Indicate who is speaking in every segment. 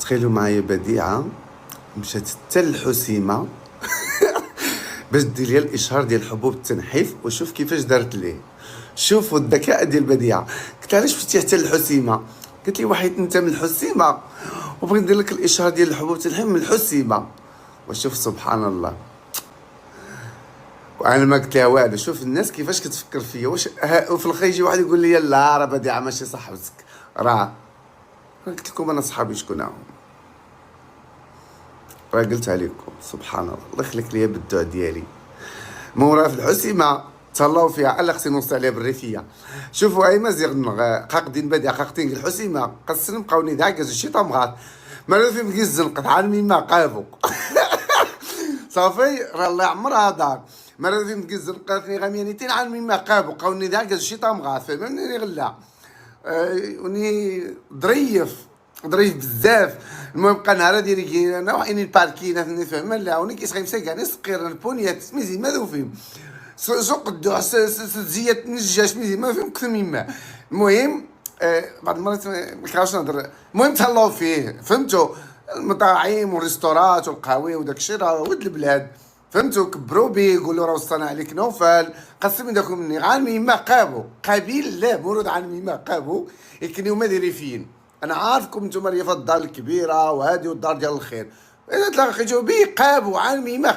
Speaker 1: تخيلوا معايا بديعة مشات حتى للحسيمة باش دير ليا الاشهار ديال حبوب التنحيف، وشوف كيفاش دارت ليه. شوفوا الذكاء ديال بديعة. قلت لها علاش مشيتي حتى للحسيمة؟ قالت لي وحيت انت من الحسيمة وبغيت ندير لك الاشهار ديال الحبوب التنحيف من الحسيمة. وشوف سبحان الله، وانا ما قلت لها والو. شوف الناس كيفاش كتفكر فيا. واش وفي الاخر يجي واحد يقول لي لا راه بديعة ماشي صاحبتك. راه قلت لكم انا صحابي شكون هما، راه قلتها لكم. سبحان الله، الله يخليك ليا بالدعاء ديالي. مورا في الحسيمه تهلاو فيها الا خصني نوصل عليها بالريفيه. شوفوا اي مزيغ قاقدين بديع قاقدين الحسيمه قصن بقاوني داكز شي طمغات ما في مكيز زنقت عالمي ما قابو صافي راه الله يعمرها دار. مرة في مكيز زنقاتني غاميانيتين عالمي ما قابو قاوني داكز شي طمغات فهمني غلا وني ظريف بزاف. المهم بقى نهار ديالي انا وحيني الباركينات نفهم لا وني كيسخيم ساكاني صقير البونيات سميتي ما ذو فيهم سوق الدوع زيت نجاش ميزي ما فيهم كثر مما. المهم بعض المرات ما كنعرفش نهضر. المهم تهلاو فيه فهمتوا، المطاعم والريستورات والقهاوي وداك الشيء راه ود البلاد فهمتوا. كبروا بيه يقولوا راه وصلنا عليك نوفل قسم داكم مني عالمي ما قابو قبيل لا مولود عالمي ما قابو يكنيو ما دايرين فين. انا عارفكم نتوما ريفات الدار الكبيره وهذه والدار ديال الخير اذا تلاقيتو بيه قابو عالمي ما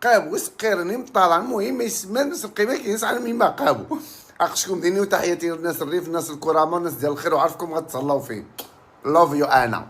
Speaker 1: قابو سقيرني مطالع. المهم ما يسمى نفس القيمه كينس عالمي ما قابو. عقشكم ديني وتحياتي للناس الريف الناس الكرامه الناس ديال الخير وعارفكم غتهلاو فين. لوف يو انا.